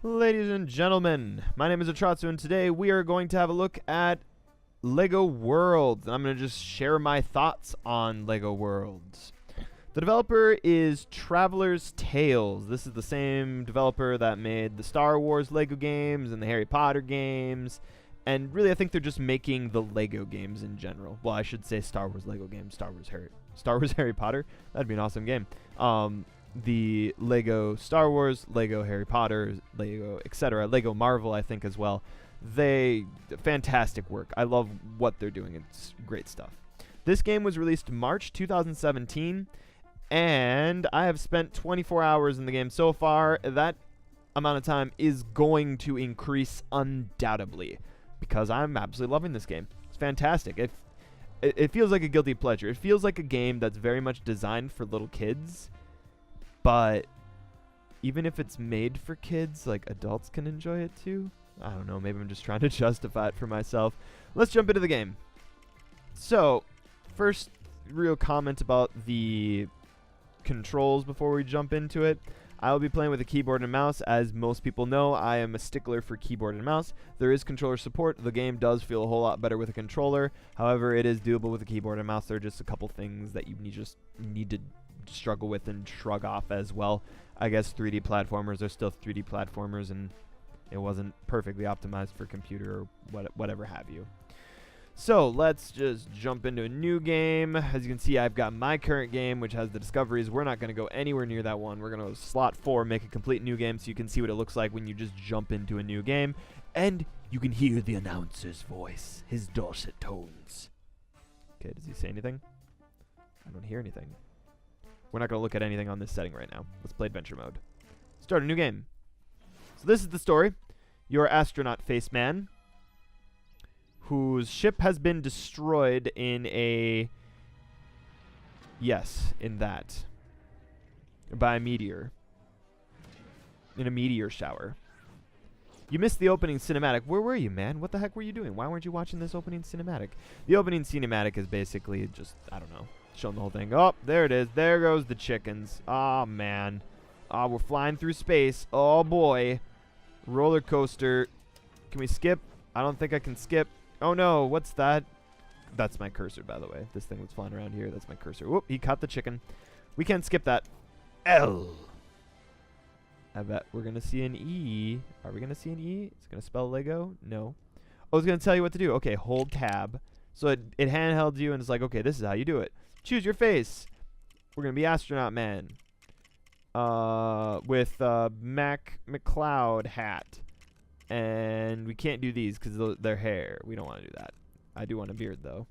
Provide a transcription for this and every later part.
Ladies and gentlemen, my name is Atratzu, and today we are going to have a look at LEGO Worlds. I'm going to just share my thoughts on LEGO Worlds. The developer is Traveler's Tales. This is the same developer that made the Star Wars LEGO games and the Harry Potter games. And really, I think they're just making the LEGO games in general. Well, I should say Star Wars LEGO games, Star Wars Harry Potter. That'd be an awesome game. The Lego Star Wars, Lego Harry Potter, Lego Etcetera, Lego Marvel, I think as well. Fantastic work. I love what they're doing. It's great stuff. This game was released March 2017, and I have spent 24 hours in the game so far. That amount of time is going to increase undoubtedly because I'm absolutely loving this game. It's fantastic. It feels like a guilty pleasure. It feels like a game that's very much designed for little kids. But even if it's made for kids, like adults can enjoy it too. I don't know, maybe I'm just trying to justify it for myself. Let's jump into the game. So, first real comment about the controls before we jump into it. I will be playing with a keyboard and mouse. As most people know, I am a stickler for keyboard and mouse. There is controller support. The game does feel a whole lot better with a controller. However, it is doable with a keyboard and mouse. There are just a couple things that you just need to struggle with and shrug off as well. I guess 3D platformers are still 3D platformers, and it wasn't perfectly optimized for computer or whatever have you. So let's just jump into a new game. As you can see, I've got my current game, which has the discoveries. We're not going to go anywhere near that one. We're going to go slot 4, make a complete new game, so you can see what it looks like when you just jump into a new game, and you can hear the announcer's voice, his dulcet tones. Okay, does he say anything? I don't hear anything. We're not going to look at anything on this setting right now. Let's play adventure mode. Start a new game. So this is the story. You're astronaut face man, whose ship has been destroyed in a... Yes, in that. By a meteor. In a meteor shower. You missed the opening cinematic. Where were you, man? What the heck were you doing? Why weren't you watching this opening cinematic? The opening cinematic is basically just, I don't know, showing the whole thing. Oh, there it is. There goes the chickens. Oh, man. Oh, we're flying through space. Oh, boy. Roller coaster. Can we skip? I don't think I can skip. Oh, no. What's that? That's my cursor, by the way. This thing that's flying around here. That's my cursor. Whoop, he caught the chicken. We can't skip that. L. I bet we're going to see an E. Are we going to see an E? It's going to spell Lego? No. Oh, it's going to tell you what to do. Okay, hold tab. So it handheld you, and it's like, okay, this is how you do it. Choose your face. We're going to be Astronaut Man. With Mac McCloud hat. And we can't do these because they're hair. We don't want to do that. I do want a beard, though.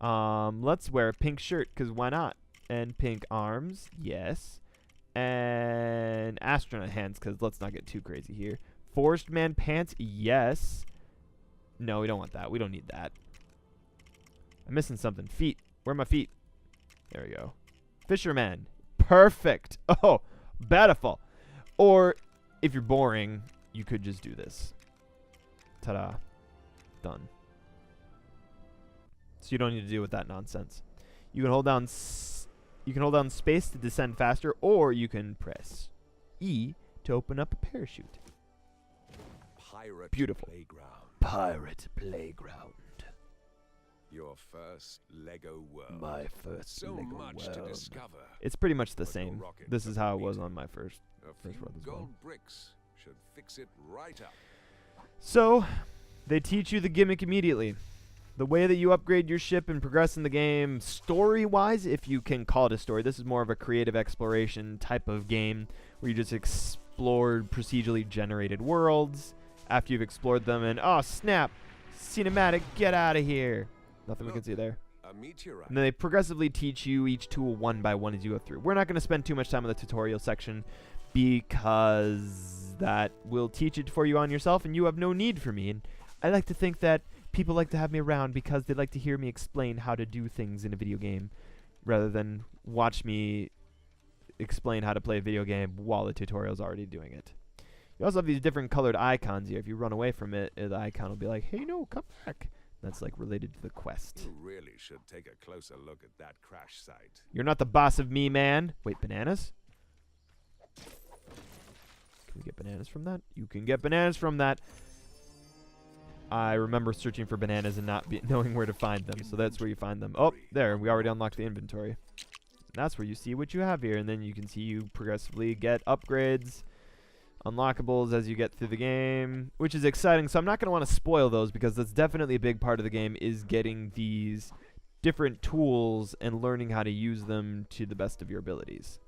Let's wear a pink shirt, because why not? And pink arms. Yes. And astronaut hands, because let's not get too crazy here. Forest man pants. Yes. No, we don't want that. We don't need that. I'm missing something. Feet. Where are my feet? There we go. Fisherman. Perfect. Oh, beautiful. Or, if you're boring, you could just do this. Ta-da. Done. So you don't need to deal with that nonsense. You can hold down space to descend faster, or you can press E to open up a parachute. Pirate Beautiful. Playground. Pirate playground. Your first Lego world. My first So Lego much world. to discover. It's pretty much the But your same. rocket This is doesn't how it need was it. on my first A few world as well. gold bricks should fix it right up. So, they teach you the gimmick immediately. The way that you upgrade your ship and progress in the game, story-wise, if you can call it a story. This is more of a creative exploration type of game where you just explore procedurally generated worlds after you've explored them, and oh snap, cinematic, get out of here. Nothing we can see there. A meteorite. And then they progressively teach you each tool one by one as you go through. We're not going to spend too much time on the tutorial section because that will teach it for you on yourself, and you have no need for me. And I like to think that people like to have me around because they like to hear me explain how to do things in a video game rather than watch me explain how to play a video game while the tutorial's already doing it. You also have these different colored icons here. If you run away from it, the icon will be like, hey, no, come back. That's like related to the quest. You really should take a closer look at that crash site. You're not the boss of me, man. Wait, bananas? Can we get bananas from that? You can get bananas from that. I remember searching for bananas and not knowing where to find them, so that's where you find them. Oh, there, we already unlocked the inventory. That's where you see what you have here, and then you can see you progressively get upgrades, unlockables as you get through the game, which is exciting. So I'm not going to want to spoil those because that's definitely a big part of the game, is getting these different tools and learning how to use them to the best of your abilities.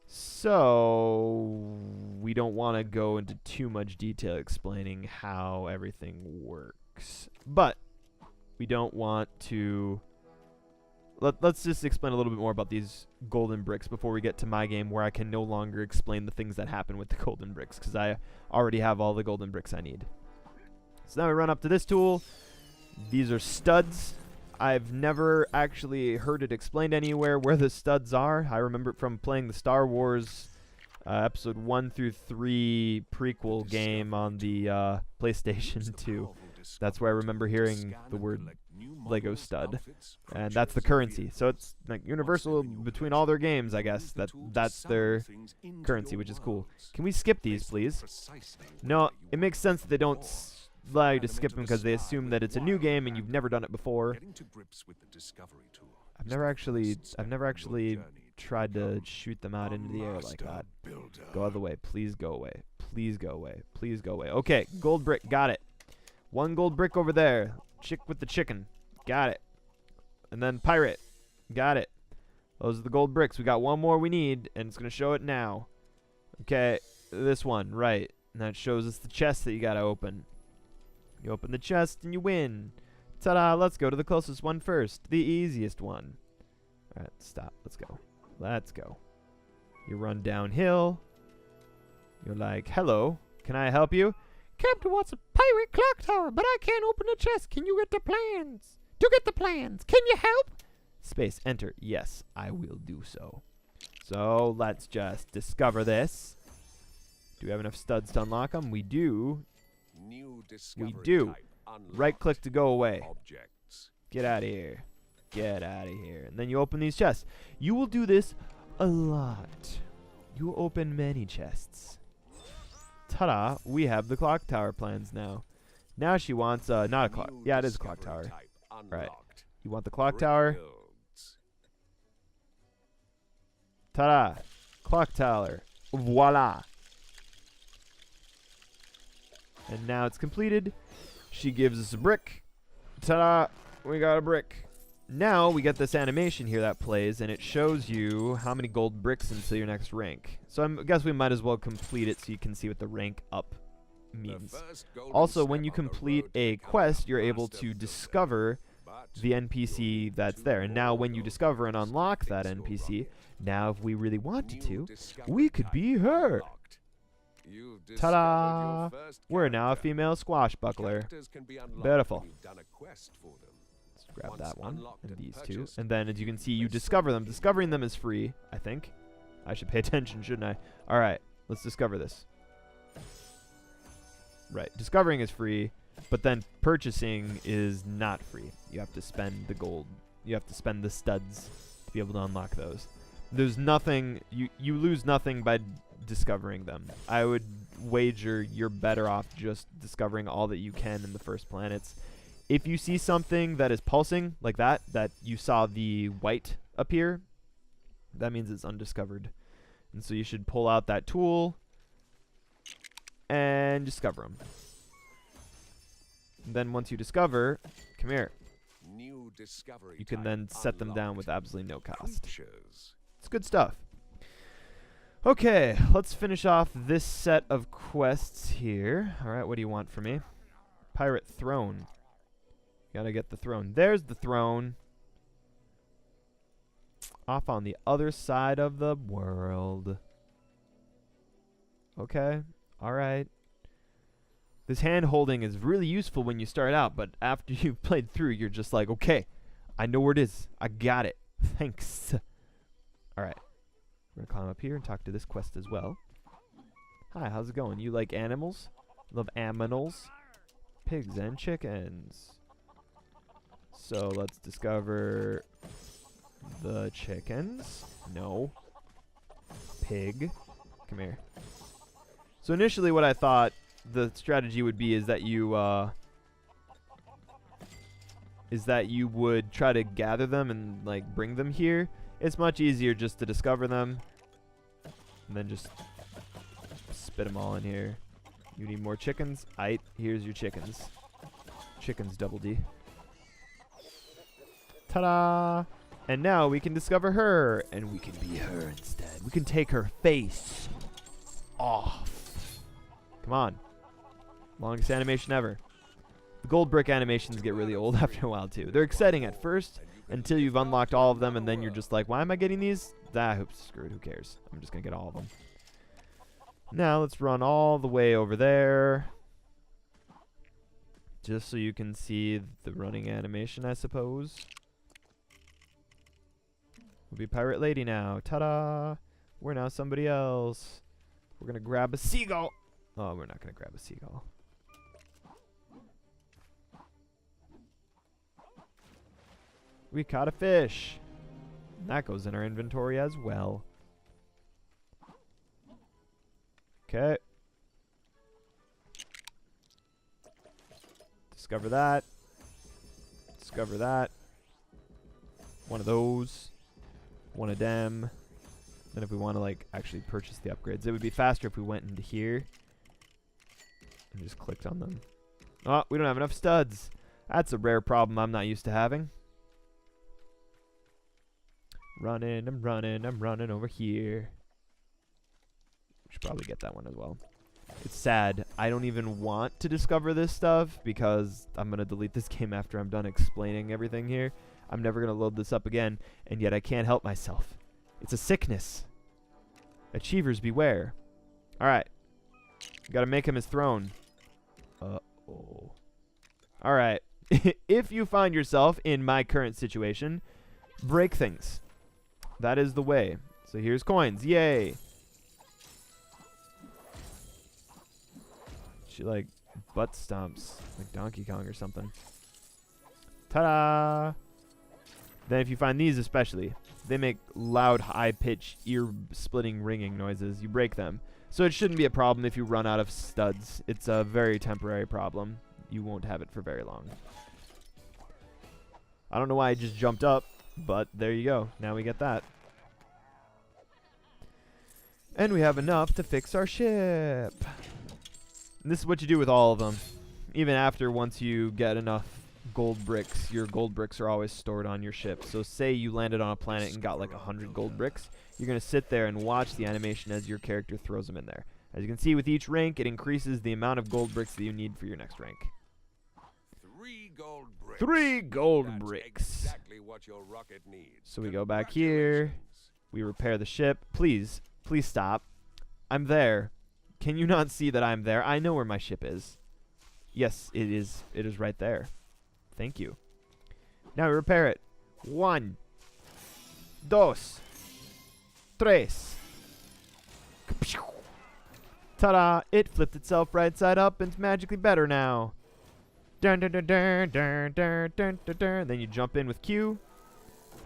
So we don't want to go into too much detail explaining how everything works, but we don't want to... Let's just explain a little bit more about these golden bricks before we get to my game, where I can no longer explain the things that happen with the golden bricks, because I already have all the golden bricks I need. So now we run up to this tool. These are studs. I've never actually heard it explained anywhere where the studs are. I remember it from playing the Star Wars episode 1 through 3 prequel game on the PlayStation 2. That's where I remember hearing the word Lego stud, and that's the currency. So it's like universal between all their games, I guess. That's their currency, which is cool. Can we skip these, please? No, it makes sense that they don't allow you to skip them because they assume that it's a new game and you've never done it before. I've never actually tried to shoot them out into the air like that. Go out of the way. Please go away. Please go away. Please go away. Okay, gold brick. Got it. One gold brick over there. Chick with the chicken. Got it. And then pirate. Got it. Those are the gold bricks. We got one more we need, and it's going to show it now. Okay, this one. Right. And that shows us the chest that you got to open. You open the chest and you win. Ta-da, let's go to the closest one first. The easiest one. Alright, stop. Let's go. Let's go. You run downhill. You're like, hello, can I help you? Captain wants a pirate clock tower, but I can't open the chest. Can you get the plans? To get the plans, can you help? Space, enter. Yes, I will do so. So, let's just discover this. Do we have enough studs to unlock them? We do. We do. Right click to go away. Get out of here. Get out of here. And then you open these chests. You will do this a lot. You will open many chests. Ta-da, we have the clock tower plans now. Now she wants, not a clock. Yeah, it is a clock tower. Right. You want the clock tower? Ta-da, clock tower. Voila. And now it's completed. She gives us a brick. Ta-da, we got a brick. Now we get this animation here that plays, and it shows you how many gold bricks until your next rank. So I guess we might as well complete it so you can see what the rank up means. Also, when you complete a quest, you're able to discover the NPC that's there. And now when you discover and unlock that NPC, now if we really wanted to, we could be her. Ta-da! We're now a female squashbuckler. Beautiful. Let's grab that one and these two. And then as you can see, you discover them. Discovering them is free, I think. I should pay attention, shouldn't I? Alright, let's discover this. Right, discovering is free, but then purchasing is not free. You have to spend the gold. You have to spend the studs to be able to unlock those. There's nothing, you lose nothing by discovering them. I would wager you're better off just discovering all that you can in the first planets. If you see something that is pulsing like that you saw the white appear, that means it's undiscovered. And so you should pull out that tool and discover them. And then once you discover, come here. You can then set them down with absolutely no cost. It's good stuff. Okay, let's finish off this set of quests here. Alright, what do you want from me? Pirate throne. Gotta get the throne. There's the throne. Off on the other side of the world. Okay, alright. This hand holding is really useful when you start out, but after you've played through, you're just like, okay, I know where it is. I got it. Thanks. Alright. We're gonna climb up here and talk to this quest as well. Hi, how's it going? You like animals? Love aminals? Pigs and chickens. So let's discover the chickens. No. Pig. Come here. So initially what I thought the strategy would be is that you would try to gather them and like bring them here. It's much easier just to discover them and then just spit them all in here. You need more chickens? Aight, here's your chickens. Chickens double D. Ta-da! And now we can discover her, and we can be her instead. We can take her face off. Come on. Longest animation ever. The gold brick animations get really old after a while, too. They're exciting at first until you've unlocked all of them, and then you're just like, why am I getting these? Ah, oops, screwed. Who cares? I'm just going to get all of them. Now let's run all the way over there. Just so you can see the running animation, I suppose. We'll be Pirate Lady now. Ta-da! We're now somebody else. We're going to grab a seagull. Oh, we're not going to grab a seagull. We caught a fish. That goes in our inventory as well. Okay. Discover that. Discover that. One of those. One of them. Then if we want to like actually purchase the upgrades, it would be faster if we went into here and just clicked on them. Oh, we don't have enough studs. That's a rare problem I'm not used to having. Running, I'm running over here. We should probably get that one as well. It's sad. I don't even want to discover this stuff because I'm going to delete this game after I'm done explaining everything here. I'm never going to load this up again, and yet I can't help myself. It's a sickness. Achievers beware. Alright. Gotta make him his throne. Uh-oh. Alright. If you find yourself in my current situation, break things. That is the way. So here's coins. Yay. She like butt stomps like Donkey Kong or something. Ta-da! Then if you find these especially, they make loud, high-pitched, ear-splitting ringing noises. You break them. So it shouldn't be a problem if you run out of studs. It's a very temporary problem. You won't have it for very long. I don't know why I just jumped up, but there you go. Now we get that. And we have enough to fix our ship. And this is what you do with all of them. Even after once you get enough gold bricks, your gold bricks are always stored on your ship. So say you landed on a planet and got like 100 gold bricks. You're going to sit there and watch the animation as your character throws them in there. As you can see with each rank, it increases the amount of gold bricks that you need for your next rank. 3 gold bricks. 3 gold That's bricks. Exactly what your rocket needs. So we go back here. We repair the ship. Please, please stop. I'm there. Can you not see that I'm there? I know where my ship is. Yes, it is. It is right there. Thank you. Now we repair it. 1, 2, 3. Ta-da! It flipped itself right side up and it's magically better now. Dun, dun, dun, dun, dun, dun, dun, dun, dun. Then you jump in with Q.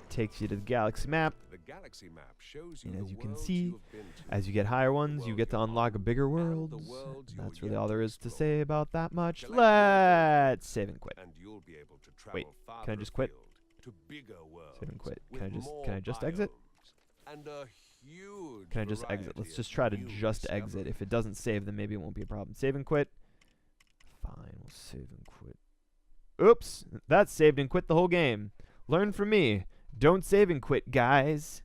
Takes you to the galaxy map. The galaxy map shows you And as the you can worlds see, you have been to, as you get higher ones, you world get to you're unlock on, bigger and the worlds. worlds And you're that's really yet all there to is to explore. say about that much. Collect more Let's save and quit. and you'll be able to travel Wait, farther can I just quit? afield to bigger worlds Save and quit. with Can I just exit? more biomes and a huge Can I just exit? Let's variety just of try to new just exit. If it doesn't save, then maybe it won't be a problem. Save and quit. Fine, we'll save and quit. Oops, that saved and quit the whole game. Learn from me. Don't save and quit, guys.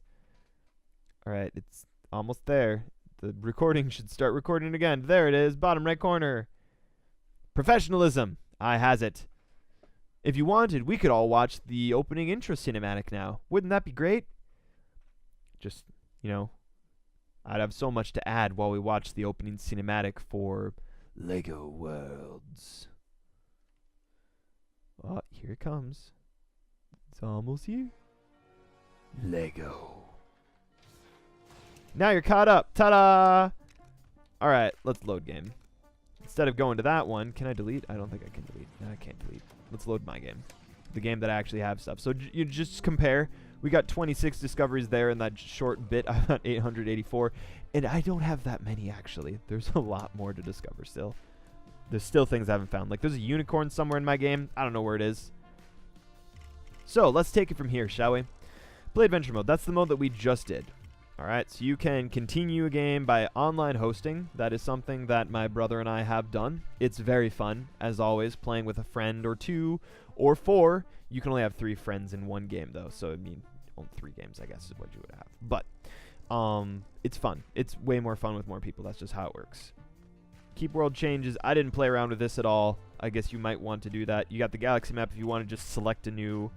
Alright, it's almost there. The recording should start recording again. There it is, bottom right corner. Professionalism. I has it. If you wanted, we could all watch the opening intro cinematic now. Wouldn't that be great? Just, you know, I'd have so much to add while we watch the opening cinematic for Lego Worlds. Oh, here it comes. It's almost here. Lego. Now you're caught up. Ta-da! Alright, let's load game. Instead of going to that one, can I delete? I don't think I can delete. No, I can't delete. Let's load my game. The game that I actually have stuff. So you just compare We got 26 discoveries there in that short bit. I got 884. And I don't have that many, actually. There's a lot more to discover still. There's still things I haven't found. Like, there's a unicorn somewhere in my game. I don't know where it is. So, let's take it from here, shall we? Play adventure mode. That's the mode that we just did. Alright, so you can continue a game by online hosting. That is something that my brother and I have done. It's very fun, as always, playing with a friend or 2 or 4. You can only have 3 friends in one game, though. So, I mean, only 3 games, I guess, is what you would have. But, it's fun. It's way more fun with more people. That's just how it works. Keep world changes. I didn't play around with this at all. I guess you might want to do that. You got the galaxy map if you want to just select a new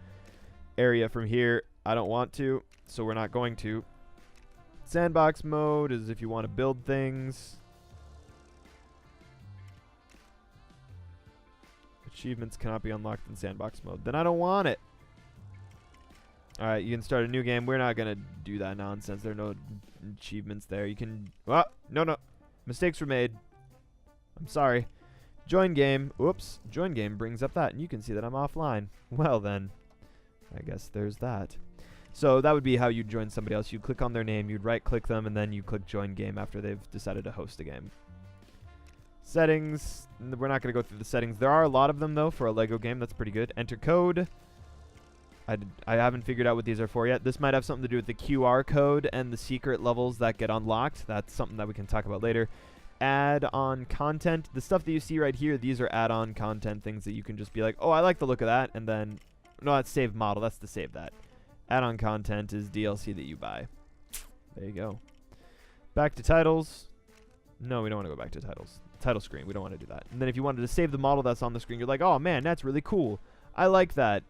area from here. I don't want to, so we're not going to. Sandbox mode is if you want to build things. Achievements cannot be unlocked in sandbox mode. Then I don't want it. Alright, you can start a new game. We're not going to do that nonsense. There are no achievements there. You can... Oh, no. Mistakes were made. I'm sorry. Join game. Oops. Join game brings up that, and you can see that I'm offline. Well, then. I guess there's that. So that would be how you'd join somebody else. You'd click on their name, you'd right-click them, and then you click join game after they've decided to host a game. Settings. We're not going to go through the settings. There are a lot of them, though, for a Lego game. That's pretty good. Enter code. I haven't figured out what these are for yet. This might have something to do with the QR code and the secret levels that get unlocked. That's something that we can talk about later. Add-on content. The stuff that you see right here, these are add-on content things that you can just be like, oh, I like the look of that, and then... No, that's save model. That's to save that. Add-on content is DLC that you buy. There you go. Back to titles. No, we don't want to go back to titles. Title screen. We don't want to do that. And then if you wanted to save the model that's on the screen, you're like, oh, man, that's really cool. I like that.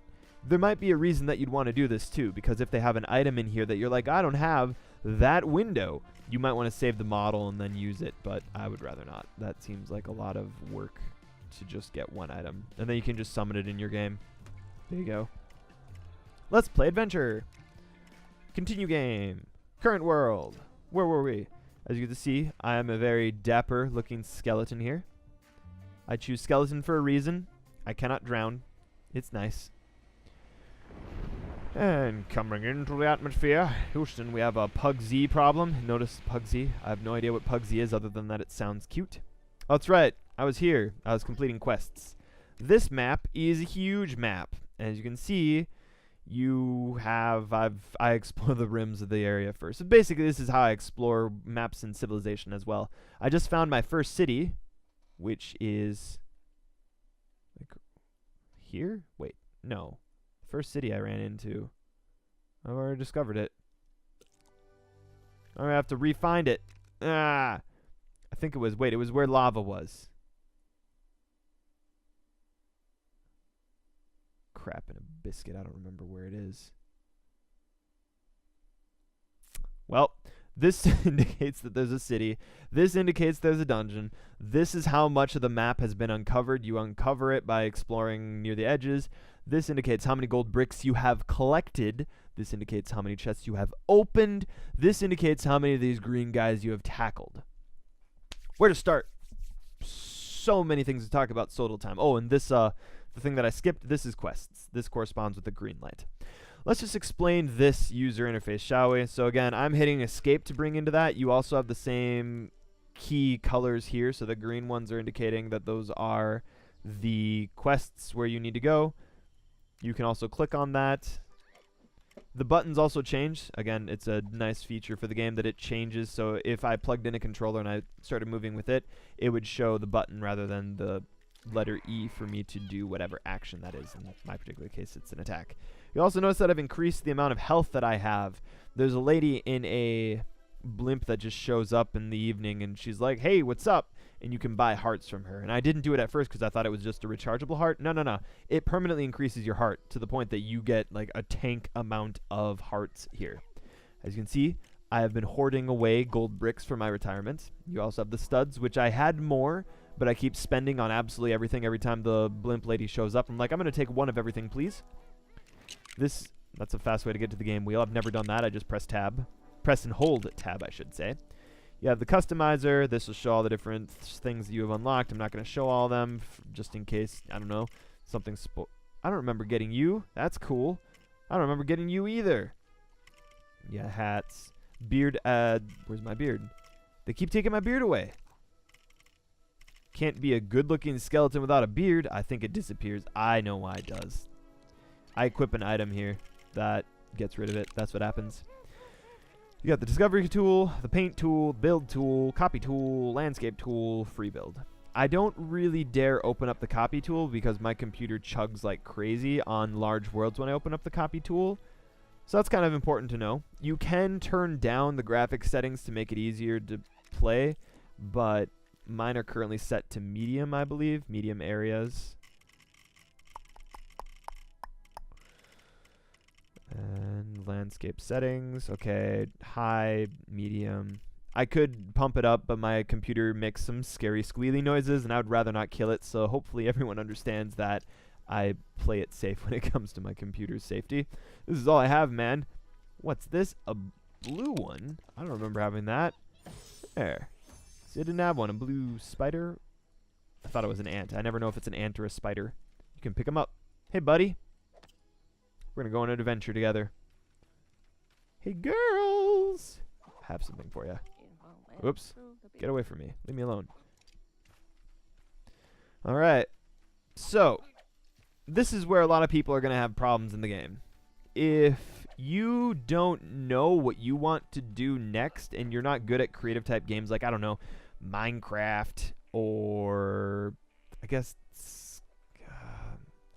There might be a reason that you'd want to do this, too, because if they have an item in here that you're like, I don't have that window, you might want to save the model and then use it, but I would rather not. That seems like a lot of work to just get one item. And then you can just summon it in your game. There you go. Let's play adventure. Continue game. Current world. Where were we? As you can see, I am a very dapper looking skeleton here. I choose skeleton for a reason. I cannot drown. It's nice. And coming into the atmosphere, Houston, we have a Pug-Z problem. Notice Pug-Z. I have no idea what Pug-Z is other than that it sounds cute. Oh, that's right. I was here. I was completing quests. This map is a huge map. As you can see, I explore the rims of the area first. So basically, this is how I explore maps in Civilization as well. I just found my first city, which is like here. Wait, no. First city I ran into. I've already discovered it. I'm gonna have to re-find it. I think it was. Wait, it was where lava was. Crap in a biscuit. I don't remember where it is. Well, this indicates that there's a city. This indicates there's a dungeon. This is how much of the map has been uncovered. You uncover it by exploring near the edges. This indicates how many gold bricks you have collected. This indicates how many chests you have opened. This indicates how many of these green guys you have tackled. Where to start? So many things to talk about, so little time. Oh, and this, the thing that I skipped, this is quests. This corresponds with the green light. Let's just explain this user interface, shall we? So again, I'm hitting escape to bring into that. You also have the same key colors here. So the green ones are indicating that those are the quests where you need to go. You can also click on that. The buttons also change. Again, it's a nice feature for the game that it changes. So if I plugged in a controller and I started moving with it, it would show the button rather than the letter E for me to do whatever action that is. In my particular case, it's an attack. You also notice that I've increased the amount of health that I have. There's a lady in a blimp that just shows up in the evening and she's like, hey, what's up? And you can buy hearts from her. And I didn't do it at first because I thought it was just a rechargeable heart. No. It permanently increases your heart to the point that you get like a tank amount of hearts here. As you can see, I have been hoarding away gold bricks for my retirement. You also have the studs, which I had more, but I keep spending on absolutely everything every time the blimp lady shows up. I'm like, I'm going to take one of everything, please. That's a fast way to get to the game wheel. I've never done that. I just press tab. Press and hold tab, I should say. You have the customizer. This will show all the different things that you have unlocked. I'm not going to show all of them just in case, I don't know, something I don't remember getting you. That's cool. I don't remember getting you either. Yeah, hats. Beard, where's my beard? They keep taking my beard away. Can't be a good-looking skeleton without a beard. I think it disappears. I know why it does. I equip an item here that gets rid of it. That's what happens. You got the discovery tool, the paint tool, build tool, copy tool, landscape tool, free build. I don't really dare open up the copy tool because my computer chugs like crazy on large worlds when I open up the copy tool. So that's kind of important to know. You can turn down the graphics settings to make it easier to play, but mine are currently set to medium, I believe. Medium areas. And landscape settings. Okay, high, medium. I could pump it up, but my computer makes some scary squealy noises, and I would rather not kill it, so hopefully everyone understands that I play it safe when it comes to my computer's safety. This is all I have, man. What's this? A blue one? I don't remember having that. There. See, I didn't have one. A blue spider? I thought it was an ant. I never know if it's an ant or a spider. You can pick them up. Hey, buddy. We're going to go on an adventure together. Hey, girls. I have something for you. Oops. Get away from me. Leave me alone. All right. So, this is where a lot of people are going to have problems in the game. If you don't know what you want to do next and you're not good at creative type games like, I don't know, Minecraft or I guess,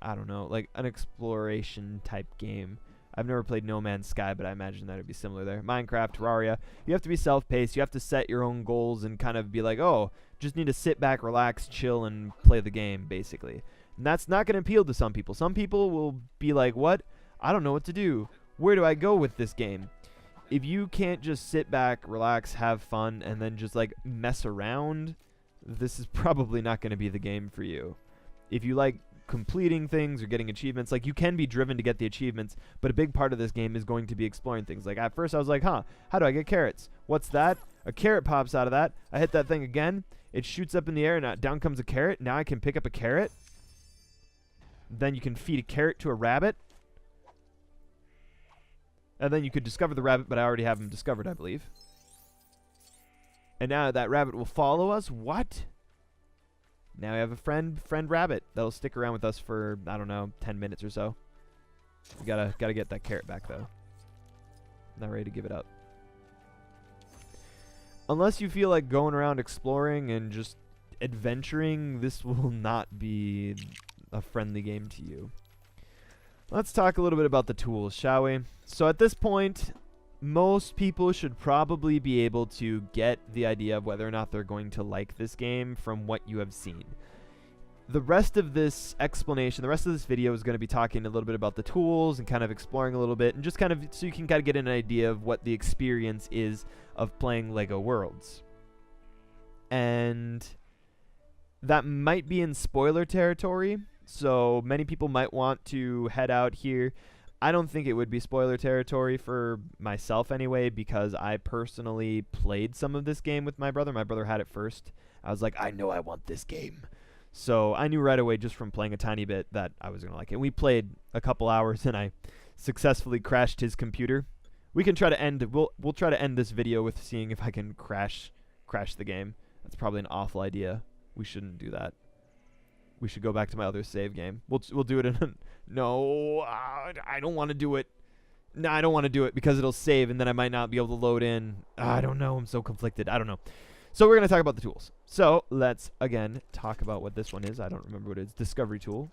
I don't know, like an exploration type game. I've never played No Man's Sky, but I imagine that would be similar there. Minecraft, Terraria. You have to be self-paced. You have to set your own goals and kind of be like, oh, just need to sit back, relax, chill, and play the game, basically. And that's not going to appeal to some people. Some people will be like, what? I don't know what to do. Where do I go with this game? If you can't just sit back, relax, have fun, and then just like mess around, this is probably not going to be the game for you. If you like completing things or getting achievements, like you can be driven to get the achievements, but a big part of this game is going to be exploring things. Like at first I was like, how do I get carrots? What's that? A carrot pops out of that. I hit that thing again. It shoots up in the air and down comes a carrot. Now I can pick up a carrot. Then you can feed a carrot to a rabbit. And then you could discover the rabbit, but I already have him discovered, I believe. And now that rabbit will follow us. What? Now we have a friend rabbit that'll stick around with us for, I don't know, 10 minutes or so. We gotta get that carrot back, though. Not ready to give it up. Unless you feel like going around exploring and just adventuring, this will not be a friendly game to you. Let's talk a little bit about the tools, shall we? So at this point, most people should probably be able to get the idea of whether or not they're going to like this game from what you have seen. The rest of this explanation, the rest of this video is going to be talking a little bit about the tools and kind of exploring a little bit, and just kind of so you can kind of get an idea of what the experience is of playing LEGO Worlds. And that might be in spoiler territory, so many people might want to head out here. I don't think it would be spoiler territory for myself anyway, because I personally played some of this game with my brother. My brother had it first. I was like, I know I want this game. So I knew right away just from playing a tiny bit that I was going to like it. We played a couple hours and I successfully crashed his computer. We can try to end, we'll try to end this video with seeing if I can crash the game. That's probably an awful idea. We shouldn't do that. We should go back to my other save game. We'll do it in no, I don't want to do it. No, I don't want to do it because it'll save and then I might not be able to load in. I don't know. I'm so conflicted. I don't know. So we're going to talk about the tools. So let's, again, talk about what this one is. I don't remember what it is. Discovery tool.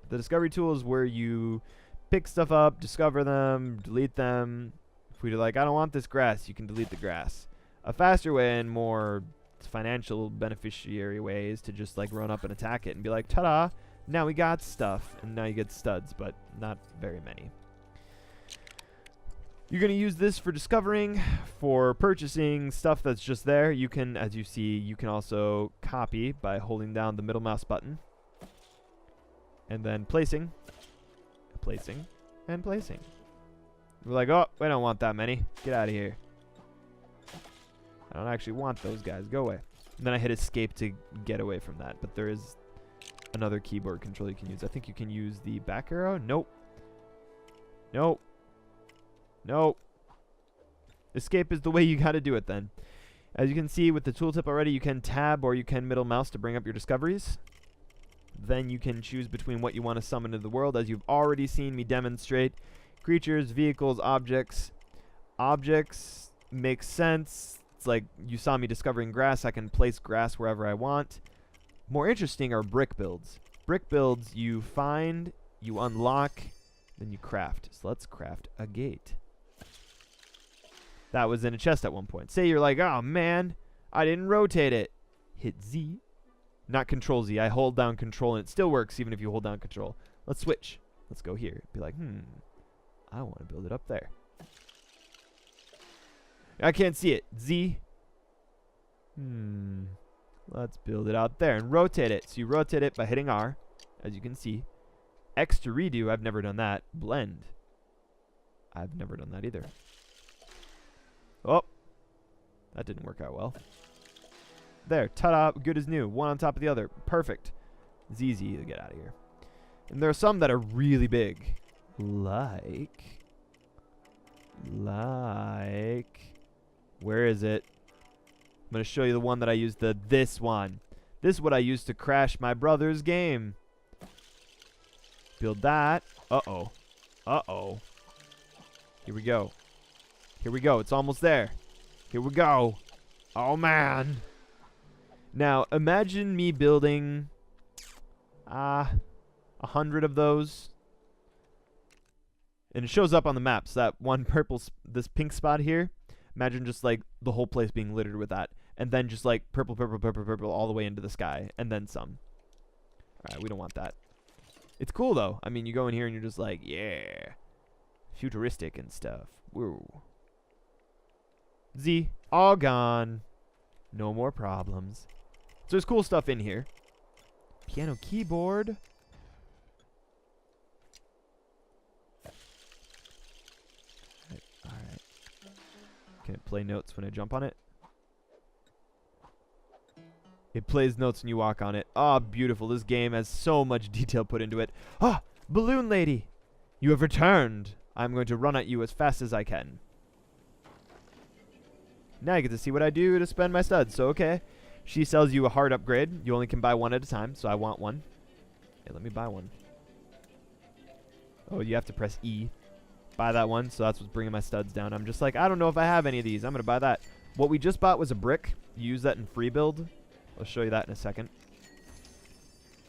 The discovery tool is where you pick stuff up, discover them, delete them. If we're like, I don't want this grass, you can delete the grass. A faster way and more financial beneficiary way is to just like run up and attack it and be like, ta-da, now we got stuff. And now you get studs, but not very many. You're going to use this for discovering, for purchasing stuff that's just there. You can, as you see, you can also copy by holding down the middle mouse button. And then placing, and placing. We're like, oh, we don't want that many. Get out of here. I don't actually want those guys. Go away. And then I hit escape to get away from that. But there is another keyboard control you can use. I think you can use the back arrow. Nope. Nope. Nope. Escape is the way you got to do it then. As you can see with the tooltip already, you can tab or you can middle mouse to bring up your discoveries. Then you can choose between what you want to summon into the world, as you've already seen me demonstrate. Creatures, vehicles, objects. Objects make sense. It's like you saw me discovering grass. I can place grass wherever I want. More interesting are brick builds. Brick builds you find, you unlock, then you craft. So let's craft a gate. That was in a chest at one point. Say you're like, oh man, I didn't rotate it. Hit Z. Not Control Z. I hold down Control and it still works even if you hold down Control. Let's switch. Let's go here. Be like, I want to build it up there. I can't see it. Z. Let's build it out there and rotate it. So you rotate it by hitting R, as you can see. X to redo. I've never done that. Blend. I've never done that either. Oh, that didn't work out well. There, ta-da, good as new. One on top of the other. Perfect. It's easy to get out of here. And there are some that are really big. Like, where is it? I'm going to show you the one that I used, this one. This is what I used to crash my brother's game. Build that. Uh-oh. Uh-oh. Here we go. Here we go. It's almost there. Here we go. Oh, man. Now, imagine me building 100 of those. And it shows up on the map. So that one purple, this pink spot here. Imagine just like the whole place being littered with that. And then just like purple, purple, purple, purple all the way into the sky. And then some. Alright, we don't want that. It's cool though. I mean, you go in here and you're just like, yeah. Futuristic and stuff. Woo. Z. All gone. No more problems. So there's cool stuff in here. Piano keyboard. Alright. Can it play notes when I jump on it? It plays notes when you walk on it. Ah, beautiful. This game has so much detail put into it. Ah, Balloon Lady. You have returned. I'm going to run at you as fast as I can. Now you get to see what I do to spend my studs. So, okay. She sells you a hard upgrade. You only can buy one at a time, so I want one. Hey, let me buy one. Oh, you have to press E. Buy that one, so that's what's bringing my studs down. I'm just like, I don't know if I have any of these. I'm going to buy that. What we just bought was a brick. You use that in free build. I'll show you that in a second.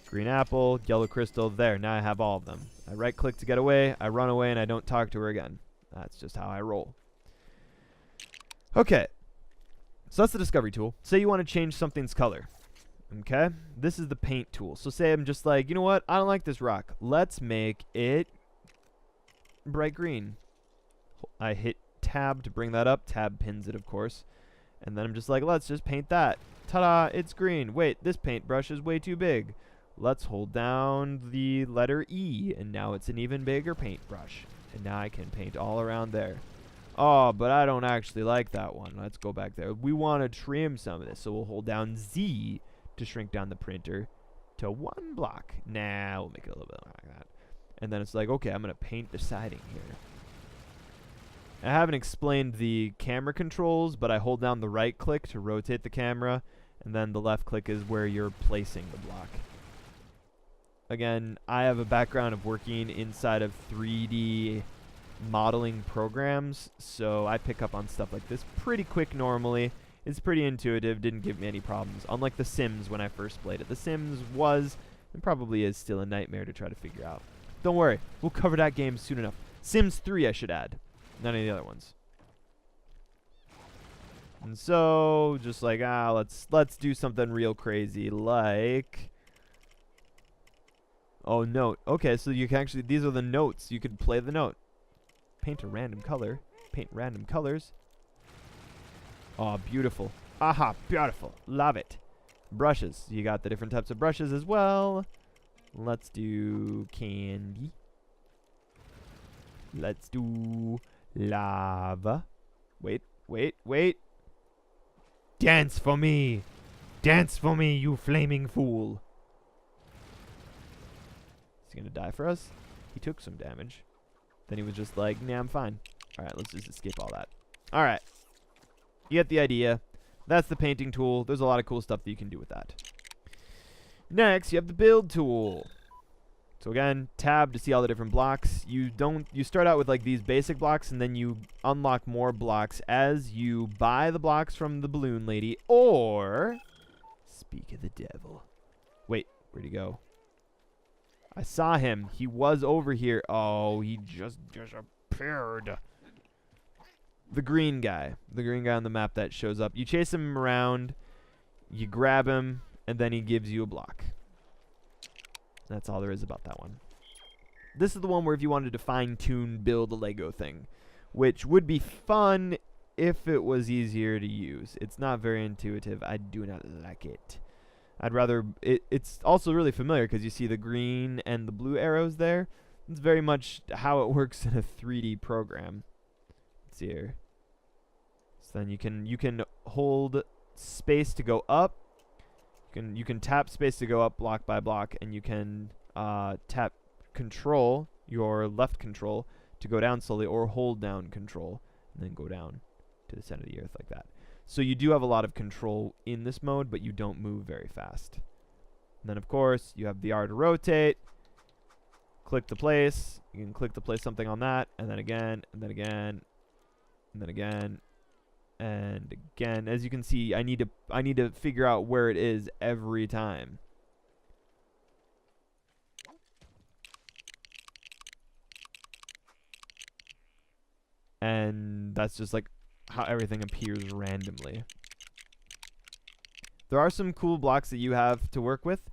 Green apple, yellow crystal. There, now I have all of them. I right-click to get away. I run away, and I don't talk to her again. That's just how I roll. Okay. So that's the discovery tool. Say you want to change something's color. Okay? This is the paint tool. So say I'm just like, you know what? I don't like this rock. Let's make it bright green. I hit tab to bring that up. Tab pins it, of course. And then I'm just like, let's just paint that. Ta-da! It's green. Wait, this paintbrush is way too big. Let's hold down the letter E. And now it's an even bigger paintbrush. And now I can paint all around there. Oh, but I don't actually like that one. Let's go back there. We want to trim some of this, so we'll hold down Z to shrink down the printer to 1 block. Nah, we'll make it a little bit like that. And then it's like, okay, I'm going to paint the siding here. I haven't explained the camera controls, but I hold down the right click to rotate the camera, and then the left click is where you're placing the block. Again, I have a background of working inside of 3D modeling programs, so I pick up on stuff like this pretty quick normally. It's pretty intuitive, didn't give me any problems. Unlike The Sims when I first played it. The Sims was, and probably is still, a nightmare to try to figure out. Don't worry, we'll cover that game soon enough. Sims 3 I should add. None of the other ones. And so, just like, let's do something real crazy, like... Oh, note. Okay, so you can actually, these are the notes. You could play the note. Paint a random color. Paint random colors. Oh, beautiful. Aha, beautiful. Love it. Brushes. You got the different types of brushes as well. Let's do candy. Let's do lava. Wait, wait, wait. Dance for me. Dance for me, you flaming fool. Is he gonna die for us? He took some damage. Then he was just like, nah, I'm fine. Alright, let's just escape all that. Alright. You get the idea. That's the painting tool. There's a lot of cool stuff that you can do with that. Next, you have the build tool. So again, tab to see all the different blocks. You start out with like these basic blocks, and then you unlock more blocks as you buy the blocks from the balloon lady, or speak of the devil. Wait, where'd he go? I saw him. He was over here. Oh, he just disappeared. The green guy on the map that shows up. You chase him around, you grab him, and then he gives you a block. That's all there is about that one. This is the one where if you wanted to fine-tune build a Lego thing, which would be fun if it was easier to use. It's not very intuitive. I do not like it. I'd rather... It's also really familiar because you see the green and the blue arrows there. It's very much how it works in a 3D program. Let's see here. So then you can hold space to go up. You can tap space to go up block by block, and you can tap control, your left control, to go down slowly, or hold down control and then go down to the center of the earth like that. So you do have a lot of control in this mode, but you don't move very fast. And then of course you have the R to rotate. Click to place. You can click to place something on that, and then again, and then again, and then again. And again, as you can see, I need to figure out where it is every time. And that's just like how everything appears randomly. There are some cool blocks that you have to work with.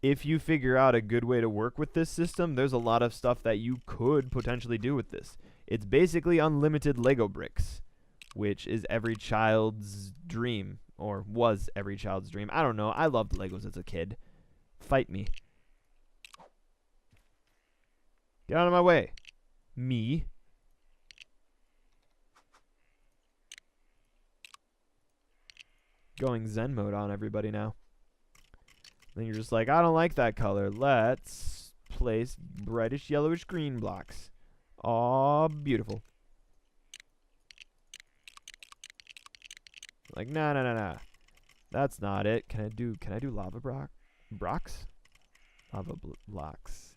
If you figure out a good way to work with this system, there's a lot of stuff that you could potentially do with this. It's basically unlimited Lego bricks, which is every child's dream, or was every child's dream. I don't know. I loved Legos as a kid. Fight me. Get out of my way. Me. Going Zen mode on everybody now. Then you're just like, I don't like that color. Let's place brightish yellowish green blocks. Aw, beautiful. Like, nah. That's not it. Can I do lava blocks? Lava blocks.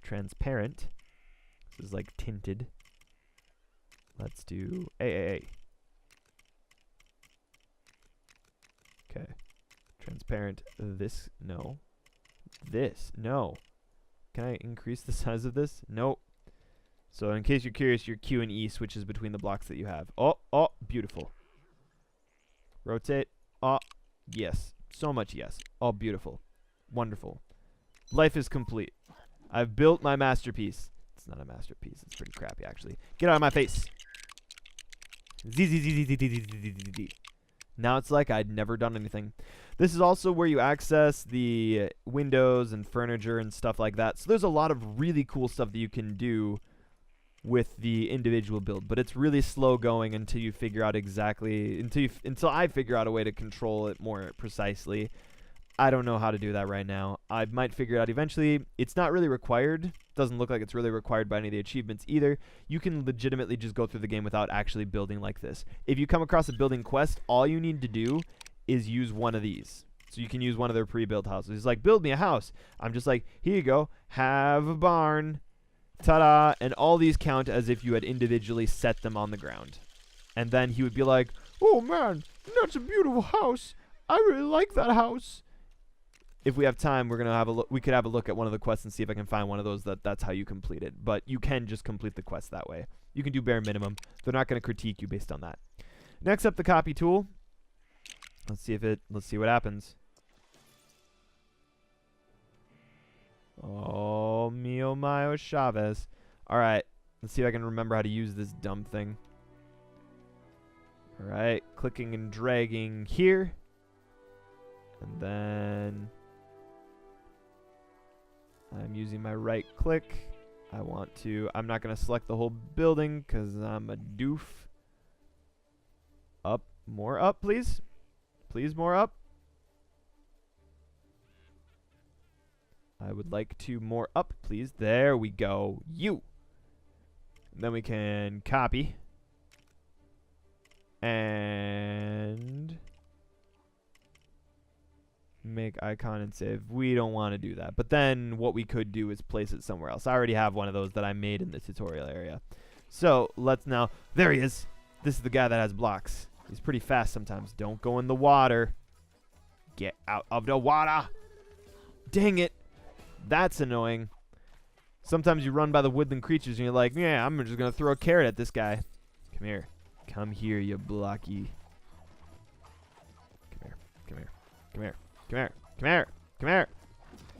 Transparent. This is like tinted. Let's do A. Okay. Transparent. This, no. This, no. Can I increase the size of this? Nope. So in case you're curious, your Q and E switches between the blocks that you have. Oh, beautiful. Rotate. Oh, yes. So much yes. Oh, beautiful. Wonderful. Life is complete. I've built my masterpiece. It's not a masterpiece. It's pretty crappy, actually. Get out of my face. Now it's like I'd never done anything. This is also where you access the windows and furniture and stuff like that. So there's a lot of really cool stuff that you can do with the individual build, but it's really slow going until you figure out exactly, until I figure out a way to control it more precisely. I don't know how to do that right now. I might figure it out eventually. It's not really required. Doesn't look like it's really required by any of the achievements either. You can legitimately just go through the game without actually building like this. If you come across a building quest, all you need to do is use one of these. So you can use one of their pre-built houses. He's like, build me a house. I'm just like, here you go. Have a barn. Ta-da. And all these count as if you had individually set them on the ground. And then he would be like, oh man, that's a beautiful house. I really like that house. If we have time, we're gonna have a look. We could have a look at one of the quests and see if I can find one of those that's how you complete it. But you can just complete the quest that way. You can do bare minimum. They're not gonna critique you based on that. Next up, the copy tool. Let's see what happens. Oh, mio mio Chavez. All right, let's see if I can remember how to use this dumb thing. All right, clicking and dragging here, and then I'm using my right click. I'm not going to select the whole building because I'm a doof. Up, more up, please. Please, more up. I would like to more up, please. There we go. And then we can copy. And make icon and save. We don't want to do that. But then what we could do is place it somewhere else. I already have one of those that I made in the tutorial area. So let's now, there he is. This is the guy that has blocks. He's pretty fast sometimes. Don't go in the water. Get out of the water. Dang it. That's annoying. Sometimes you run by the woodland creatures and you're like, yeah, I'm just going to throw a carrot at this guy. Come here. Come here, you blocky. Come here. Come here. Come here. Come here. Come here. Come here.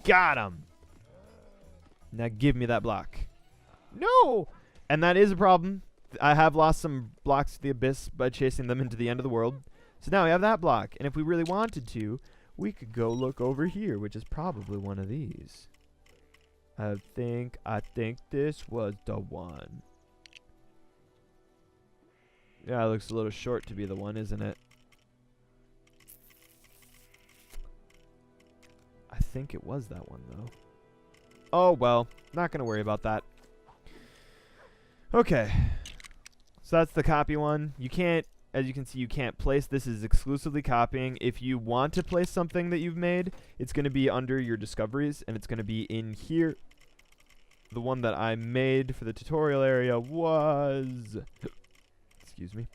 Got him. Now give me that block. No. And that is a problem. I have lost some blocks to the abyss by chasing them into the end of the world. So now we have that block. And if we really wanted to, we could go look over here, which is probably one of these. I think this was the one. Yeah, it looks a little short to be the one, isn't it? I think it was that one, though. Oh, well. Not going to worry about that. Okay. So that's the copy one. You can't, as you can see, you can't place. This is exclusively copying. If you want to place something that you've made, it's going to be under your discoveries, and it's going to be in here. The one that I made for the tutorial area was... Excuse me.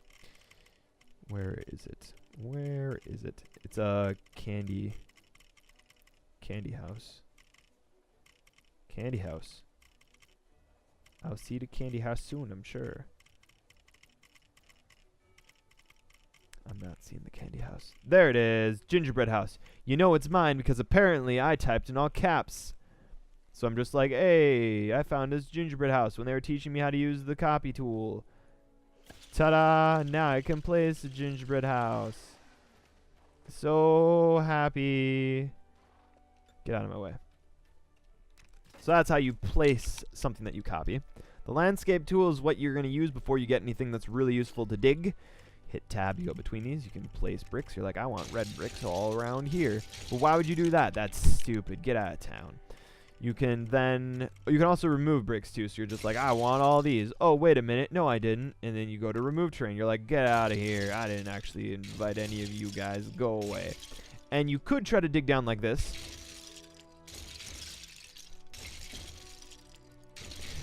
Where is it? Where is it? It's a candy house. Candy house. I'll see the candy house soon, I'm sure. I'm not seeing the candy house. There it is. Gingerbread house. You know it's mine because apparently I typed in all caps. So I'm just like, hey, I found this gingerbread house when they were teaching me how to use the copy tool. Ta-da! Now I can place a gingerbread house. So happy. Get out of my way. So that's how you place something that you copy. The landscape tool is what you're going to use before you get anything that's really useful to dig. Hit tab, you go between these. You can place bricks. You're like, I want red bricks all around here. But why would you do that? That's stupid. Get out of town. You can also remove bricks too. So you're just like, I want all these. Oh, wait a minute. No, I didn't. And then you go to remove terrain. You're like, get out of here. I didn't actually invite any of you guys. Go away. And you could try to dig down like this.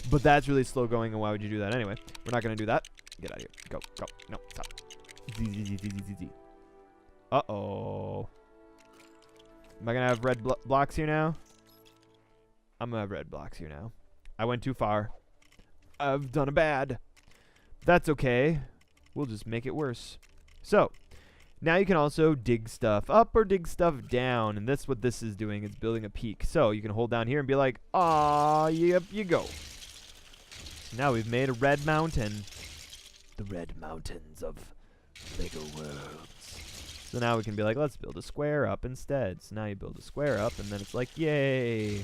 But that's really slow going, and why would you do that anyway? We're not going to do that. Get out of here. Go, go. No, stop. Z. Uh-oh. Am I going to have red blocks here now? I'm going to have red blocks here now. I went too far. I've done a bad. That's okay. We'll just make it worse. So, now you can also dig stuff up or dig stuff down. And that's what this is doing. It's building a peak. So, you can hold down here and be like, aw, yep, you go. So now we've made a red mountain. The red mountains of Lego Worlds. So now we can be like, let's build a square up instead. So now you build a square up, and then it's like, yay,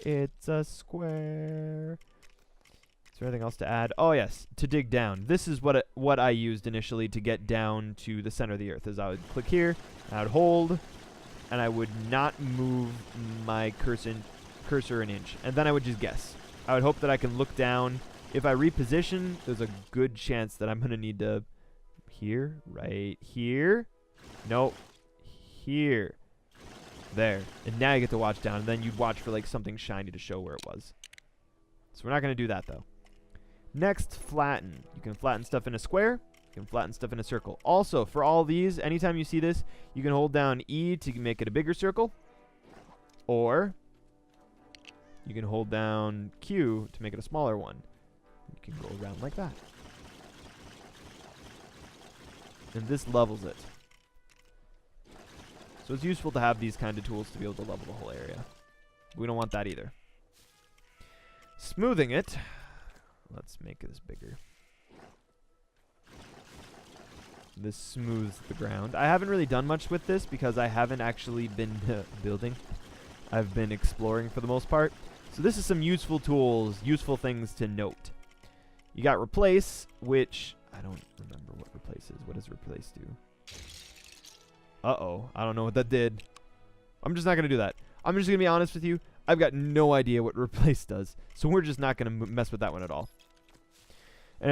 it's a square. Is there anything else to add? Oh, yes, to dig down. This is what I used initially to get down to the center of the earth. Is I would click here, I would hold, and I would not move my cursor an inch. And then I would just guess. I would hope that I can look down. If I reposition, there's a good chance that I'm going to need to... Here, right here. Nope. Here. There. And now you get to watch down. And then you'd watch for like something shiny to show where it was. So we're not going to do that though. Next, flatten. You can flatten stuff in a square. You can flatten stuff in a circle. Also, for all these, anytime you see this, you can hold down E to make it a bigger circle. Or you can hold down Q to make it a smaller one. You can go around like that. And this levels it. So it's useful to have these kind of tools to be able to level the whole area. We don't want that either. Smoothing it. Let's make this bigger. This smooths the ground. I haven't really done much with this because I haven't actually been building. I've been exploring for the most part. So this is some useful tools, useful things to note. You got replace, which I don't remember what replace is. What does replace do? Uh-oh. I don't know what that did. I'm just not going to do that. I'm just going to be honest with you. I've got no idea what replace does. So we're just not going to mess with that one at all. And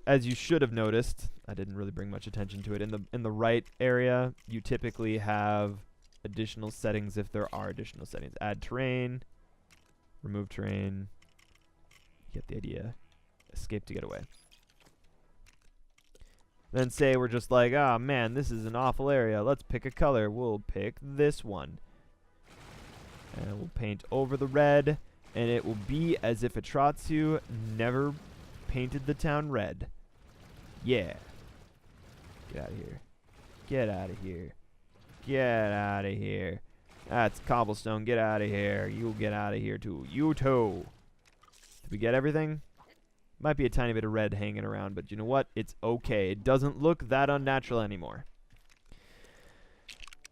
as you should have noticed, I didn't really bring much attention to it. In the right area, you typically have additional settings if there are additional settings. Add terrain, remove terrain. Get the idea. Escape to get away. Then say we're just like, ah, man, this is an awful area. Let's pick a color. We'll pick this one. And we'll paint over the red. And it will be as if Atratzu never painted the town red. Yeah. Get out of here. Get out of here. Get out of here. That's cobblestone. Get out of here. You'll get out of here too. You too. Did we get everything? Might be a tiny bit of red hanging around, but you know what? It's okay. It doesn't look that unnatural anymore.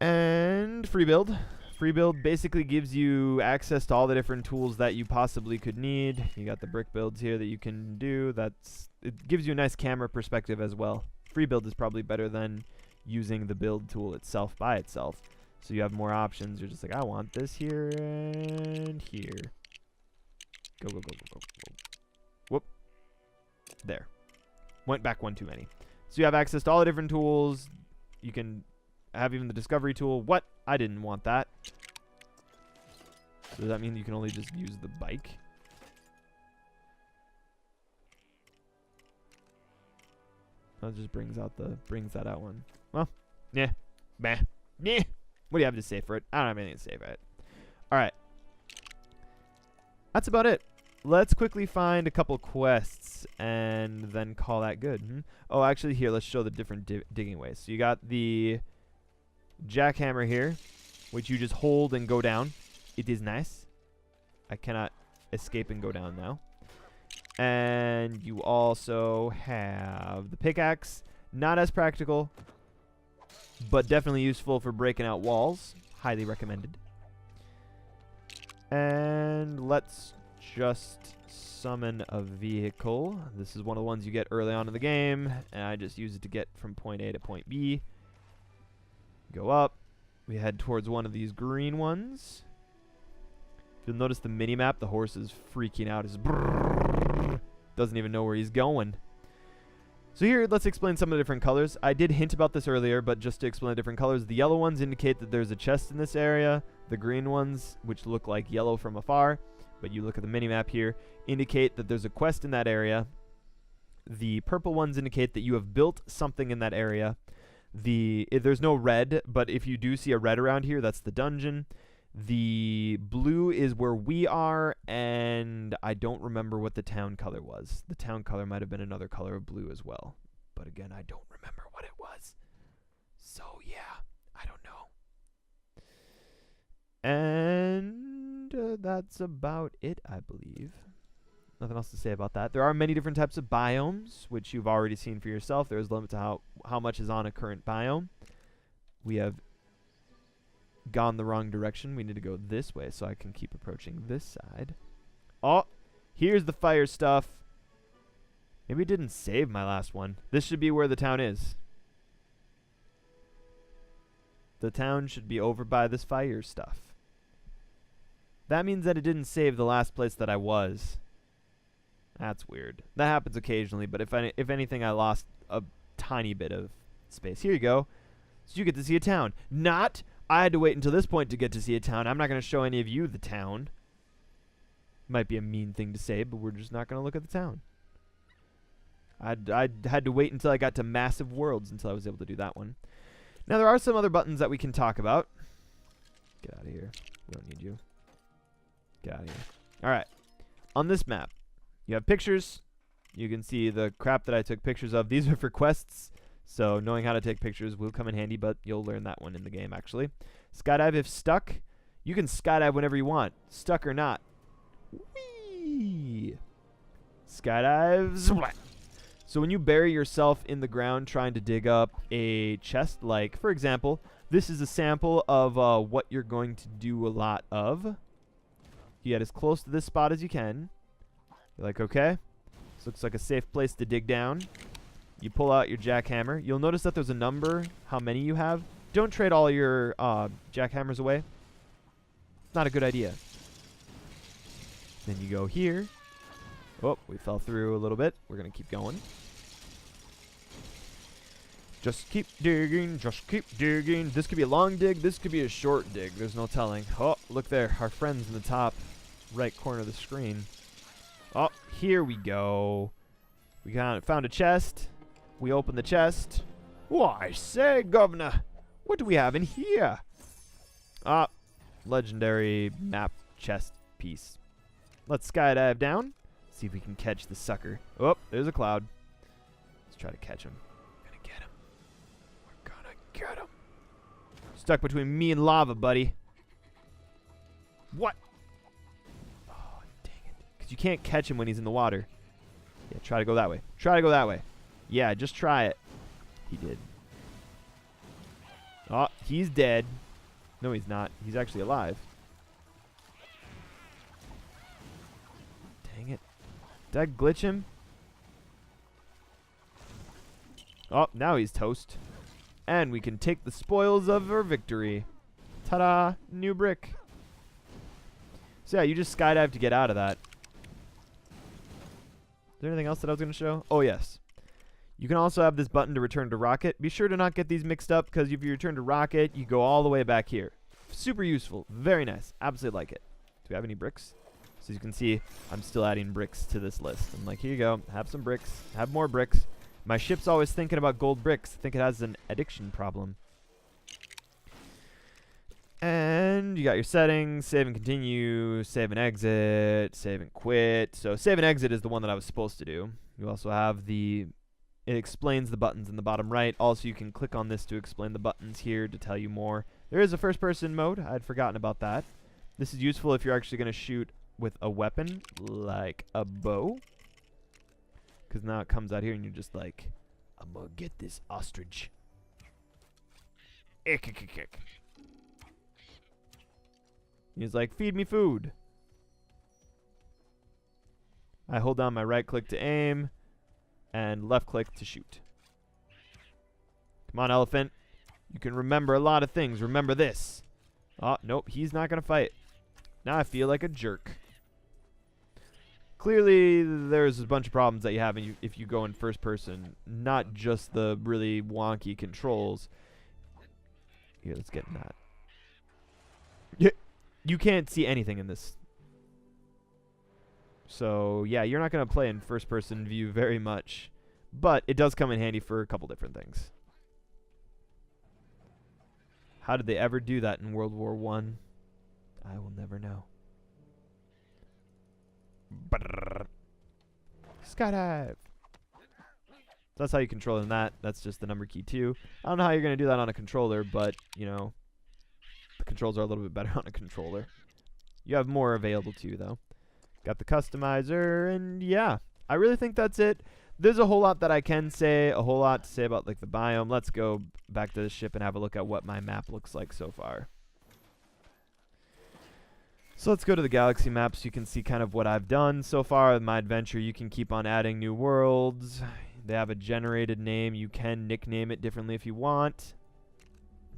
And free build. Free build basically gives you access to all the different tools that you possibly could need. You got the brick builds here that you can do. It gives you a nice camera perspective as well. Free build is probably better than using the build tool itself by itself. So you have more options. You're just like, I want this here and here. Go, go, go, go, go, go. Whoop. There. Went back one too many. So you have access to all the different tools. You can have even the discovery tool. What? I didn't want that. So does that mean you can only just use the bike? That just brings that out one. Well, yeah. Meh. Yeah. What do you have to say for it? I don't have anything to say for it. Alright. That's about it. Let's quickly find a couple quests and then call that good. Oh, actually, here, let's show the different digging ways. So you got the jackhammer here, which you just hold and go down. It is nice. I cannot escape and go down now. And you also have the pickaxe. Not as practical, but definitely useful for breaking out walls. Highly recommended. And let's just summon a vehicle. This is one of the ones you get early on in the game, and I just use it to get from point A to point B. Go up. We head towards one of these green ones. You'll notice the mini-map, the horse is freaking out. Doesn't even know where he's going. So here, let's explain some of the different colors. I did hint about this earlier, but just to explain the different colors, the yellow ones indicate that there's a chest in this area. The green ones, which look like yellow from afar, but you look at the mini-map here, indicate that there's a quest in that area. The purple ones indicate that you have built something in that area. There's no red, but if you do see a red around here, that's the dungeon. The blue is where we are, and I don't remember what the town color was. The town color might have been another color of blue as well. But again, I don't remember what it was. So yeah, I don't know. And that's about it, I believe. Nothing else to say about that. There are many different types of biomes, which you've already seen for yourself. There's a limit to how much is on a current biome. We have gone the wrong direction. We need to go this way so I can keep approaching this side. Oh, here's the fire stuff. Maybe it didn't save my last one. This should be where the town is. The town should be over by this fire stuff. That means that it didn't save the last place that I was. That's weird. That happens occasionally, but if anything, I lost a tiny bit of space. Here you go. So you get to see a town. Not, I had to wait until this point to get to see a town. I'm not going to show any of you the town. Might be a mean thing to say, but we're just not going to look at the town. I had to wait until I got to massive worlds until I was able to do that one. Now, there are some other buttons that we can talk about. Get out of here. We don't need you. Get out of here. All right. On this map, you have pictures. You can see the crap that I took pictures of. These are for quests, so knowing how to take pictures will come in handy, but you'll learn that one in the game, actually. Skydive if stuck. You can skydive whenever you want, stuck or not. Whee! Skydive. So when you bury yourself in the ground trying to dig up a chest, like, for example, this is a sample of what you're going to do a lot of. You get as close to this spot as you can. You're like, okay, this looks like a safe place to dig down. You pull out your jackhammer. You'll notice that there's a number, how many you have. Don't trade all your jackhammers away. It's not a good idea. Then you go here. Oh, we fell through a little bit. We're going to keep going. Just keep digging, just keep digging. This could be a long dig, this could be a short dig. There's no telling. Oh, look there. Our friend's in the top right corner of the screen. Oh, here we go. We found a chest. We opened the chest. Why, say, governor, what do we have in here? Ah, legendary map chest piece. Let's skydive down. See if we can catch the sucker. Oh, there's a cloud. Let's try to catch him. We're gonna get him. We're gonna get him. Stuck between me and lava, buddy. What? Oh, dang it. Because you can't catch him when he's in the water. Yeah, try to go that way. Try to go that way. Yeah, just try it. He did. Oh, he's dead. No, he's not. He's actually alive. Dang it. Did I glitch him? Oh, now he's toast. And we can take the spoils of our victory. Ta-da! New brick. So yeah, you just skydive to get out of that. Is there anything else that I was going to show? Oh, yes. You can also have this button to return to rocket. Be sure to not get these mixed up, because if you return to rocket, you go all the way back here. Super useful. Very nice. Absolutely like it. Do we have any bricks? So you can see, I'm still adding bricks to this list. I'm like, here you go. Have some bricks. Have more bricks. My ship's always thinking about gold bricks. I think it has an addiction problem. And you got your settings. Save and continue. Save and exit. Save and quit. So save and exit is the one that I was supposed to do. You also have the... It explains the buttons in the bottom right. Also, you can click on this to explain the buttons here to tell you more. There is a first-person mode. I'd forgotten about that. This is useful if you're actually going to shoot with a weapon, like a bow. Because now it comes out here and you're just like, I'm going to get this ostrich. Ick. He's like, feed me food. I hold down my right click to aim and left click to shoot. Come on, elephant. You can remember a lot of things. Remember this. Oh, nope, he's not going to fight. Now I feel like a jerk. Clearly, there's a bunch of problems that you have if you go in first person. Not just the really wonky controls. Here, let's get in that. You can't see anything in this. So, yeah, you're not going to play in first person view very much. But it does come in handy for a couple different things. How did they ever do that in World War I? I will never know. Skydive. That's how you control that. That's just the number key too. I don't know how you're going to do that on a controller, but, you know, the controls are a little bit better on a controller. You have more available to you, though. Got the customizer, and yeah, I really think that's it. There's a whole lot that I can say, a whole lot to say about like the biome. Let's go back to the ship and have a look at what my map looks like so far. So let's go to the galaxy map so you can see kind of what I've done so far in my adventure. You can keep on adding new worlds. They have a generated name. You can nickname it differently if you want.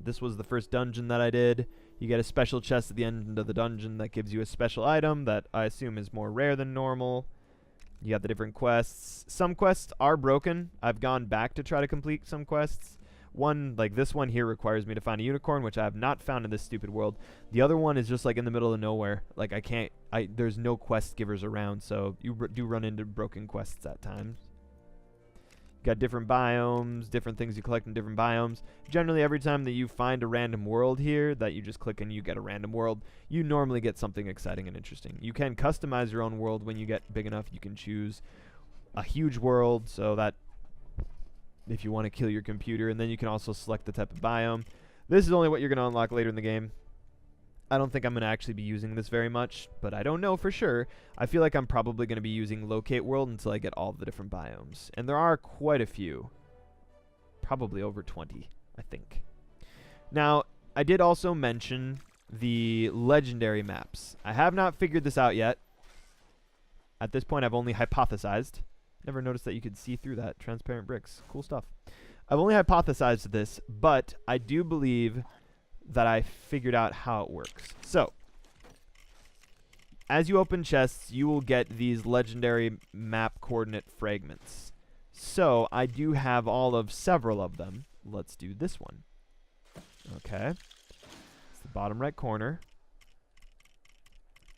This was the first dungeon that I did. You get a special chest at the end of the dungeon that gives you a special item that I assume is more rare than normal. You got the different quests. Some quests are broken. I've gone back to try to complete some quests. One, like this one here, requires me to find a unicorn, which I have not found in this stupid world. The other one is just like in the middle of nowhere. Like there's no quest givers around, so you do run into broken quests at times. You got different biomes, different things you collect in different biomes. Generally, every time that you find a random world here that you just click and you get a random world, you normally get something exciting and interesting. You can customize your own world when you get big enough. You can choose a huge world, so that if you want to kill your computer, and then you can also select the type of biome. This is only what you're going to unlock later in the game. I don't think I'm going to actually be using this very much, but I don't know for sure. I feel like I'm probably going to be using Locate World until I get all the different biomes. And there are quite a few. Probably over 20, I think. Now, I did also mention the legendary maps. I have not figured this out yet. At this point, I've only hypothesized. Never noticed that you could see through that. Transparent bricks. Cool stuff. I've only hypothesized this, but I do believe that I figured out how it works. So, as you open chests, you will get these legendary map coordinate fragments. So I do have all of several of them. Let's do this one. Okay. It's the bottom right corner.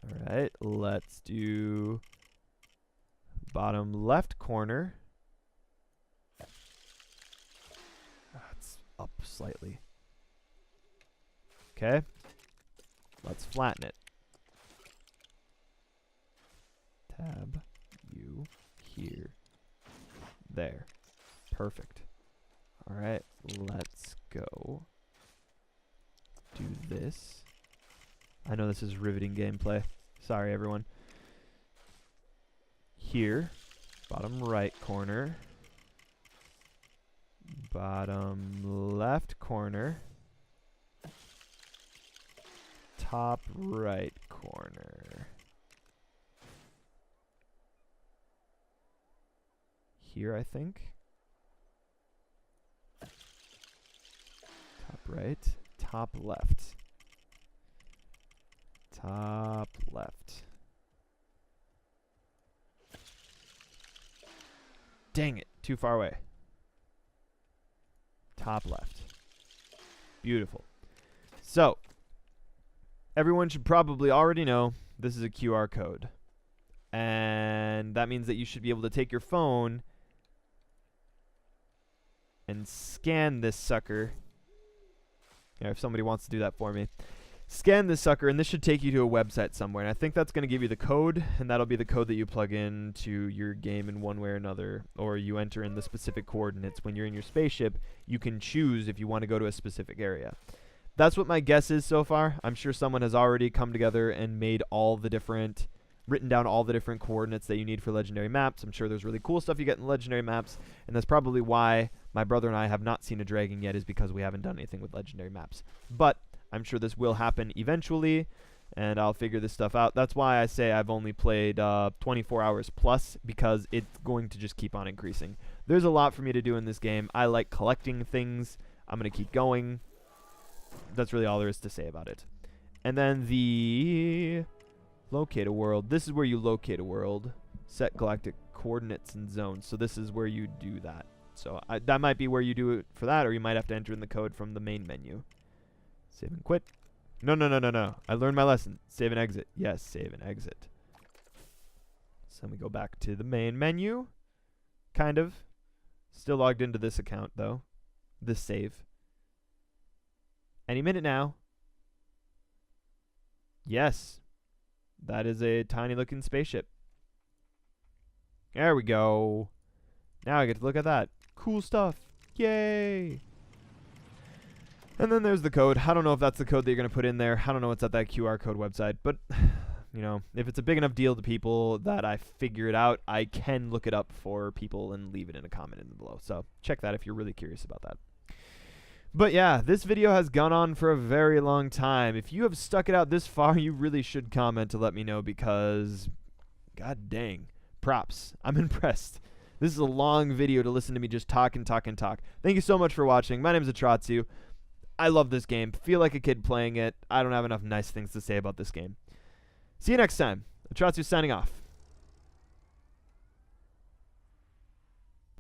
All right. Let's do bottom left corner. It's up slightly. Okay. Let's flatten it. Tab U here. There. Perfect. All right. Let's go do this. I know this is riveting gameplay. Sorry, everyone. Here. Bottom right corner. Bottom left corner. Top right corner. Here, I think. Top right. Top left. Top left. Dang it. Too far away. Top left. Beautiful. So, everyone should probably already know this is a QR code. And that means that you should be able to take your phone and scan this sucker. Yeah, if somebody wants to do that for me. Scan this sucker, and this should take you to a website somewhere. And I think that's going to give you the code, and that'll be the code that you plug into your game in one way or another, or you enter in the specific coordinates. When you're in your spaceship, you can choose if you want to go to a specific area. That's what my guess is so far. I'm sure someone has already come together and made all the different, written down all the different coordinates that you need for legendary maps. I'm sure there's really cool stuff you get in legendary maps, and that's probably why my brother and I have not seen a dragon yet, is because we haven't done anything with legendary maps. But I'm sure this will happen eventually, and I'll figure this stuff out. That's why I say I've only played 24 hours plus, because it's going to just keep on increasing. There's a lot for me to do in this game. I like collecting things. I'm going to keep going. That's really all there is to say about it. And then the locate a world. This is where you locate a world. Set galactic coordinates and zones. So this is where you do that. So that might be where you do it for that, or you might have to enter in the code from the main menu. Save and quit. No. I learned my lesson. Save and exit. Yes, save and exit. So let me go back to the main menu. Kind of. Still logged into this account, though. This save. Any minute now. Yes. That is a tiny looking spaceship. There we go. Now I get to look at that. Cool stuff. Yay. And then there's the code. I don't know if that's the code that you're going to put in there. I don't know what's at that QR code website. But, you know, if it's a big enough deal to people that I figure it out, I can look it up for people and leave it in a comment in the below. So check that if you're really curious about that. But yeah, this video has gone on for a very long time. If you have stuck it out this far, you really should comment to let me know, because, god dang, props. I'm impressed. This is a long video to listen to me just talk and talk and talk. Thank you so much for watching. My name is Atratzu. I love this game. Feel like a kid playing it. I don't have enough nice things to say about this game. See you next time. Atratzu signing off.